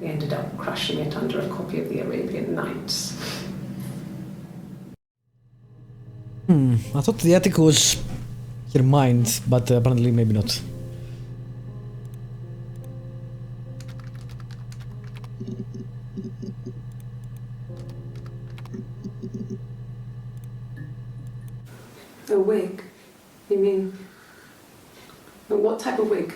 We ended up crushing it under a copy of the Arabian Nights. I thought the attic was her mind, but apparently maybe not. A wig? You mean... what type of wig?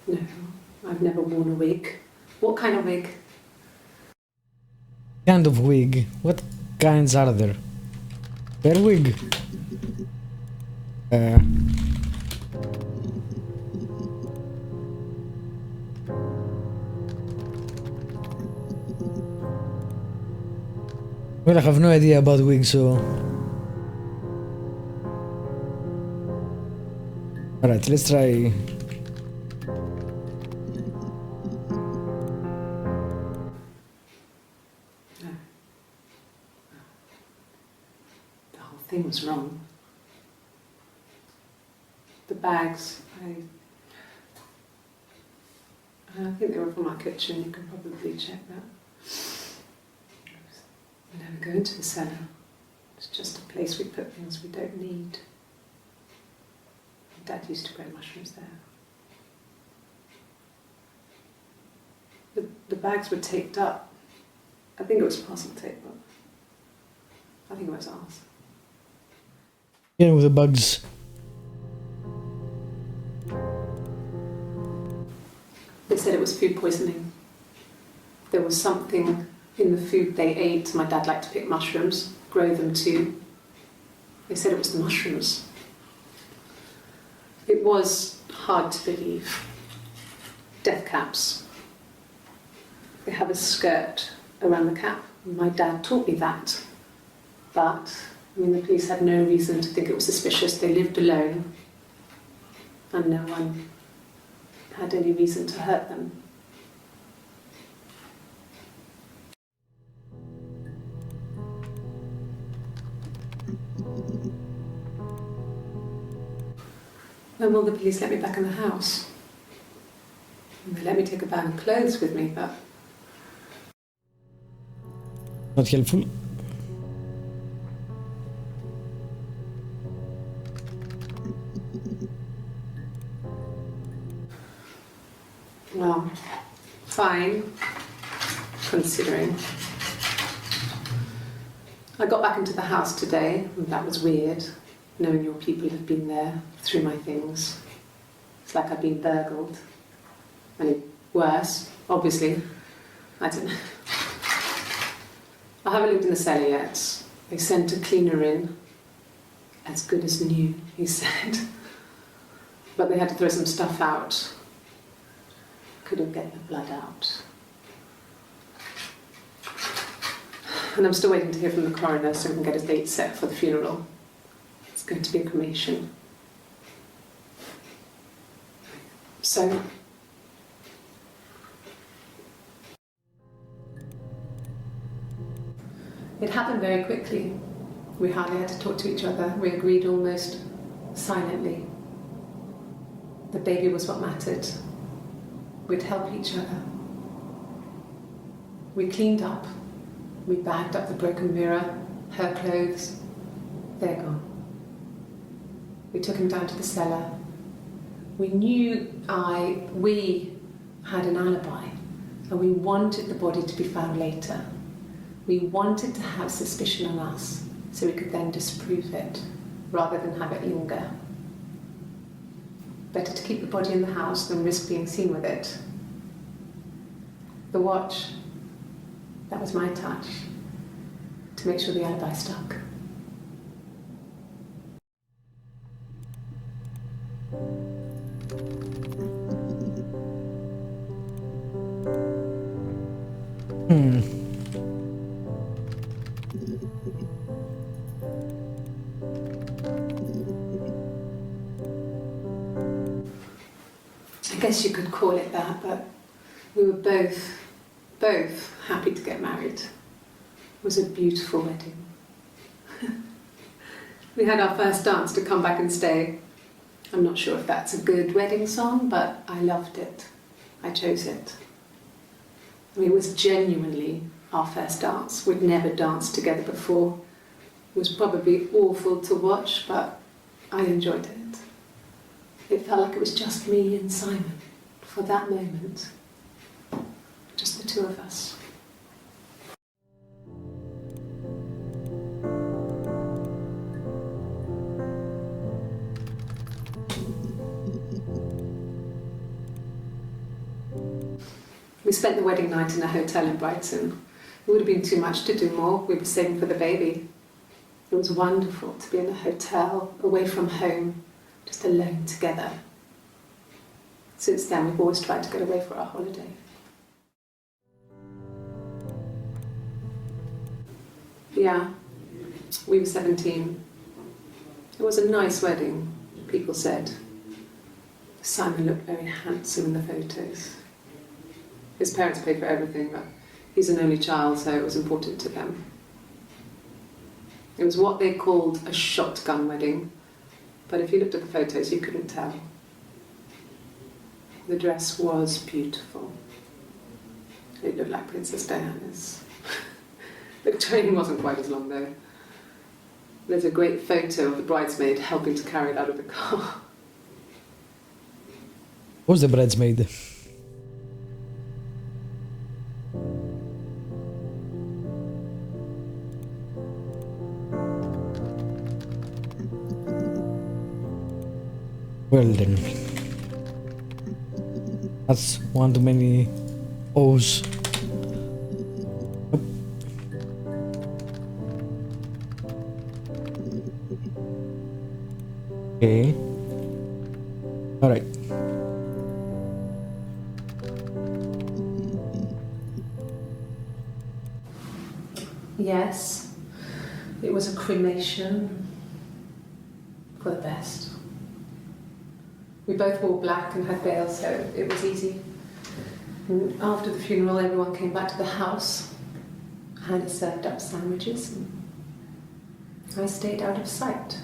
No, I've never worn a wig. What kind of wig? Kind of wig? What kinds are there? Hair wig? Well, I have no idea about wigs, so... Alright, let's try... The whole thing was wrong. The bags, I think they were from our kitchen, you can probably check that. We never go into the cellar. It's just a place we put things we don't need. Dad used to grow mushrooms there. The bags were taped up. I think it was parcel tape, but I think it was ours. Yeah, with the bugs. They said it was food poisoning. There was something in the food they ate. My dad liked to pick mushrooms, grow them too. They said it was the mushrooms. It was hard to believe. Death caps. They have a skirt around the cap. My dad taught me that. But, the police had no reason to think it was suspicious. They lived alone. And no one had any reason to hurt them. When will the police let me back in the house? And they let me take a bag of clothes with me, but... Not helpful. Well, fine, considering. I got back into the house today, and that was weird, knowing your people have been there through my things. It's like I've been burgled. Worse, obviously. I don't know. I haven't lived in the cellar yet. They sent a cleaner in, as good as new, he said. But they had to throw some stuff out. Couldn't get the blood out. And I'm still waiting to hear from the coroner so we can get a date set for the funeral. It's going to be a cremation. So... it happened very quickly. We hardly had to talk to each other. We agreed almost silently. The baby was what mattered. We'd help each other. We cleaned up. We bagged up the broken mirror, her clothes. They're gone. We took him down to the cellar. We knew we had an alibi, and we wanted the body to be found later. We wanted to have suspicion on us, so we could then disprove it, rather than have it linger. Better to keep the body in the house than risk being seen with it. The watch, that was my touch, to make sure the alibi stuck. I guess you could call it that, but we were both happy to get married. It was a beautiful wedding. We had our first dance to come back and stay. I'm not sure if that's a good wedding song, but I loved it. I chose it. I mean, it was genuinely our first dance. We'd never danced together before. It was probably awful to watch, but I enjoyed it. It felt like it was just me and Simon for that moment. Just the two of us. We spent the wedding night in a hotel in Brighton. It would have been too much to do more. We were saving for the baby. It was wonderful to be in a hotel, away from home, just alone together. Since then, we've always tried to get away for our holiday. Yeah, we were 17. It was a nice wedding, people said. Simon looked very handsome in the photos. His parents paid for everything, but he's an only child, so it was important to them. It was what they called a shotgun wedding, but if you looked at the photos, you couldn't tell. The dress was beautiful. It looked like Princess Diana's. The training wasn't quite as long, though. There's a great photo of the bridesmaid helping to carry it out of the car. Who's the bridesmaid? Well then, that's one too many O's. Okay. All right. Yes, it was a cremation for the best. We both wore black and had veils, so it was easy. And after the funeral, everyone came back to the house. Hannah served up sandwiches, and I stayed out of sight.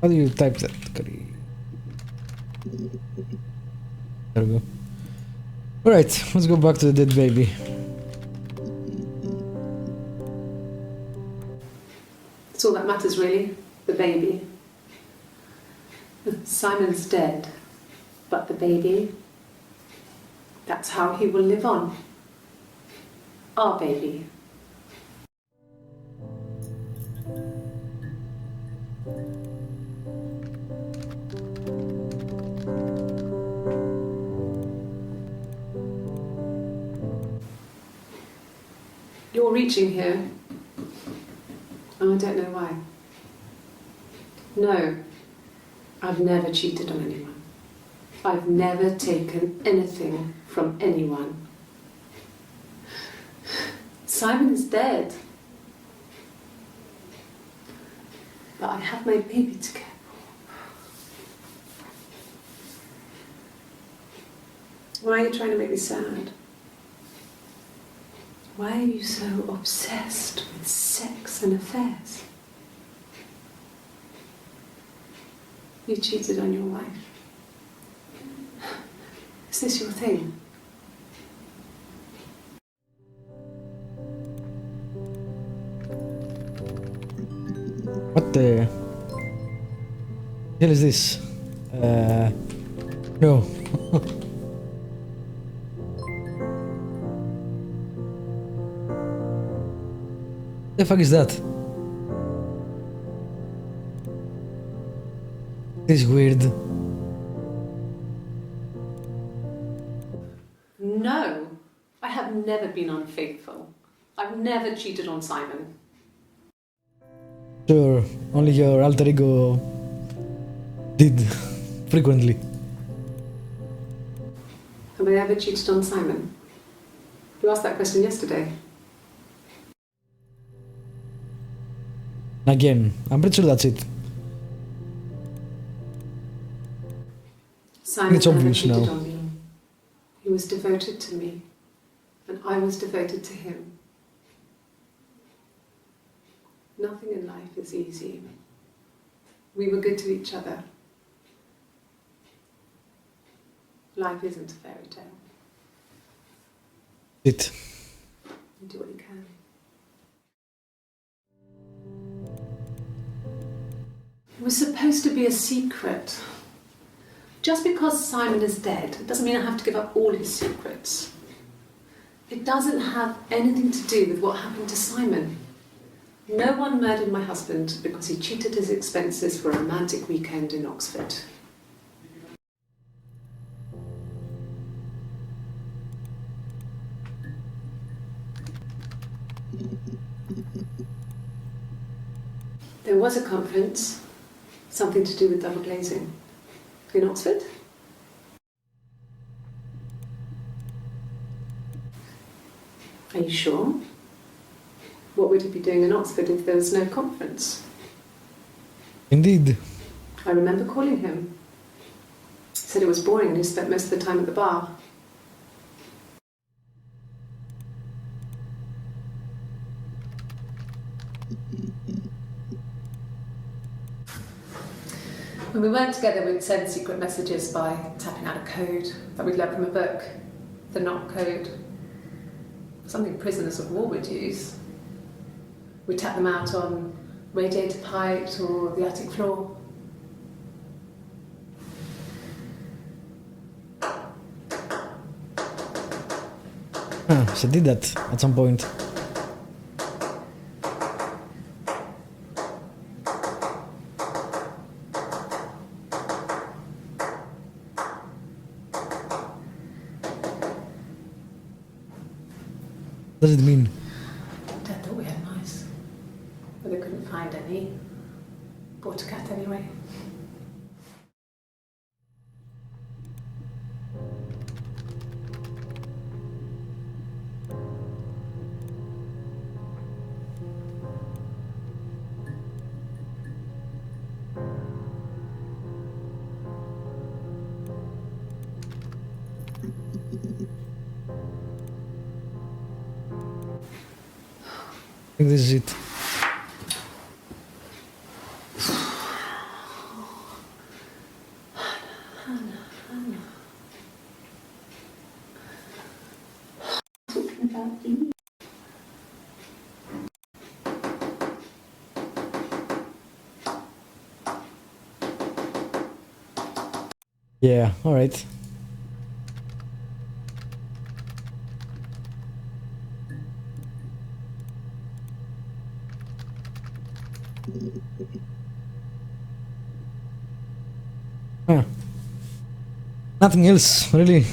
How do you type that? There we go. Alright, let's go back to the dead baby. That's all that matters, really, the baby. Simon's dead, but the baby, that's how he will live on. Our baby. You're reaching here, and I don't know why. No, I've never cheated on anyone. I've never taken anything from anyone. Simon is dead. But I have my baby to care for. Why are you trying to make me sad? Why are you so obsessed with sex and affairs? You cheated on your wife. Is this your thing? What the hell is this? No. The fuck is that? This is weird. No, I have never been unfaithful. I've never cheated on Simon. Sure, only your alter ego did frequently. Have I ever cheated on Simon? You asked that question yesterday. Again, I'm pretty sure that's it. Simon It's never obvious cheated now. on me. He was devoted to me, and I was devoted to him. Nothing in life is easy. We were good to each other. Life isn't a fairy tale. It. You do what you can. It was supposed to be a secret. Just because Simon is dead, it doesn't mean I have to give up all his secrets. It doesn't have anything to do with what happened to Simon. No one murdered my husband because he cheated his expenses for a romantic weekend in Oxford. There was a conference, something to do with double glazing, in Oxford. Are you sure? What would he be doing in Oxford if there was no conference? Indeed. I remember calling him. He said it was boring and he spent most of the time at the bar. When we weren't together, we'd send secret messages by tapping out a code that we'd learned from a book, the knock code. Something prisoners of war would use. We'd tap them out on radiator pipes or the attic floor. She did that at some point. What does it mean? Dad thought we had mice, but they couldn't find any. Bought a cat anyway. I think this is it. Yeah, alright. Huh. Nothing else, really.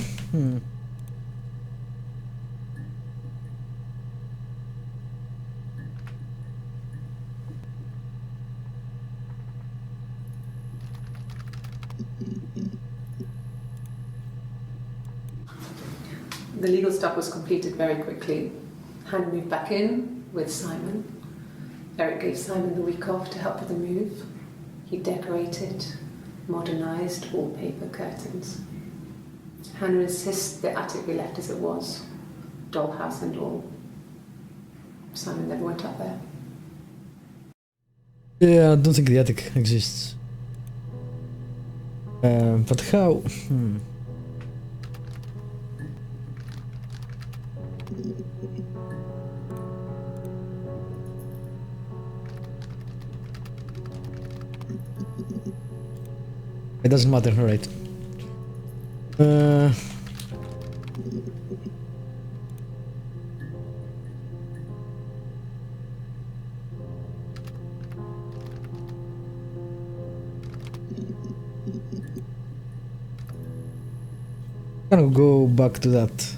The legal stuff was completed very quickly. Hannah moved back in with Simon. Eric gave Simon the week off to help with the move. He decorated, modernised wallpaper, curtains. Hannah insists the attic be left as it was, dollhouse and all. Simon never went up there. Yeah, I don't think the attic exists. But how? It doesn't matter, alright. Gonna go back to that.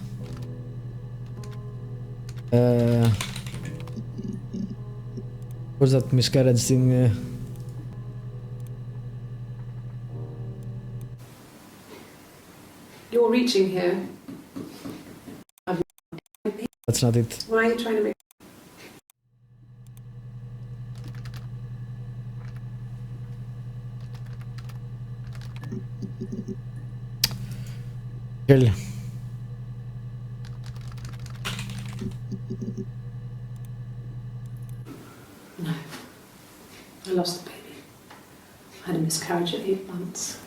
What's that miscarriage thing? You're reaching here. That's not it. Why are you trying to make... Hell. No. I lost the baby. I had a miscarriage at 8 months.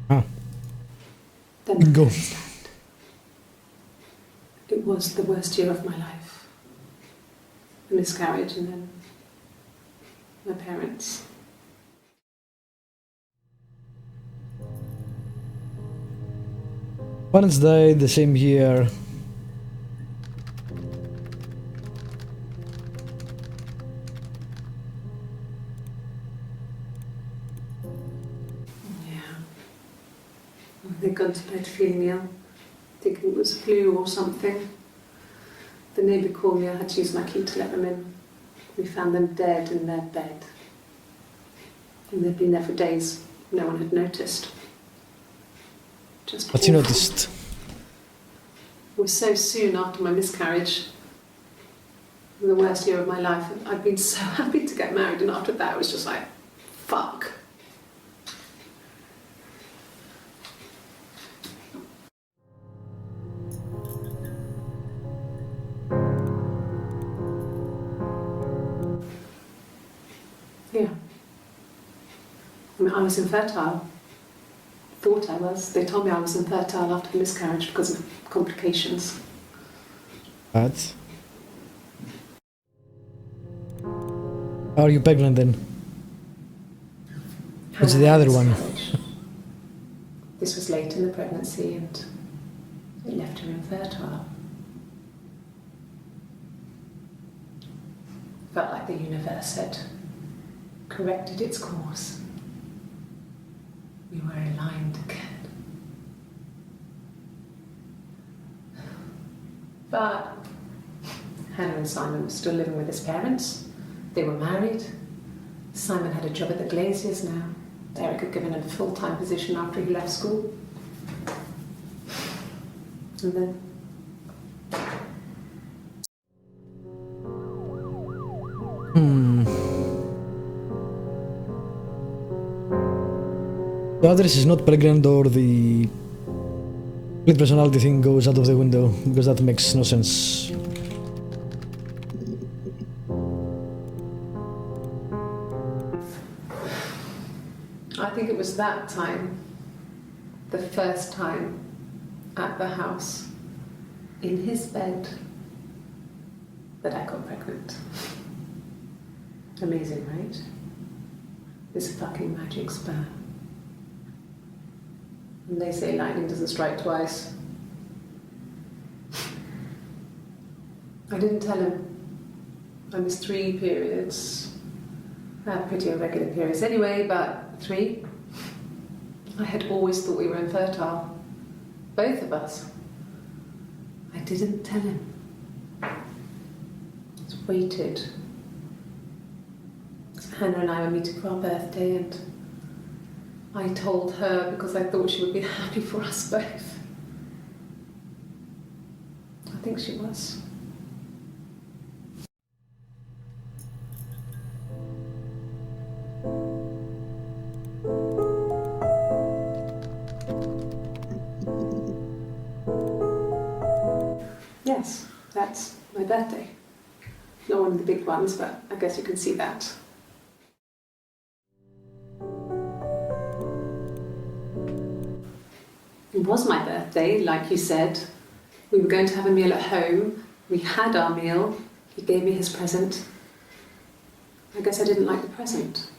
Ah. Then my Go. parents died. It was the worst year of my life. A miscarriage and then my parents. Parents died the same year. Yeah. They'd gone to bed feeling ill, thinking it was flu or something. The neighbour called me, I had to use my key to let them in. We found them dead in their bed. And they'd been there for days. No one had noticed. Just But you awful. noticed. It was so soon after my miscarriage, the worst year of my life. I'd been so happy to get married, and after that, it was just like, fuck. Yeah. I mean, I was infertile. Thought I was. They told me I was infertile after the miscarriage because of complications. But are you pregnant then? What's the other one? This was late in the pregnancy and it left her infertile. Felt like the universe had corrected its course. We were aligned again. But Hannah and Simon were still living with his parents. They were married. Simon had a job at the Glaziers now. Eric had given him a full-time position after he left school. And then The others is not pregnant, or the split personality thing goes out of the window, because that makes no sense. I think it was that time, the first time at the house, in his bed, that I got pregnant. Amazing, right? This fucking magic sperm. And they say lightning doesn't strike twice. I didn't tell him. I missed 3 periods. I had pretty irregular periods anyway, but 3. I had always thought we were infertile. Both of us. I didn't tell him. Just waited. Hannah and I were meeting for our birthday, and I told her because I thought she would be happy for us both. I think she was. Yes, that's my birthday. Not one of the big ones, but I guess you can see that. It was my birthday, like you said. We were going to have a meal at home. We had our meal. He gave me his present. I guess I didn't like the present.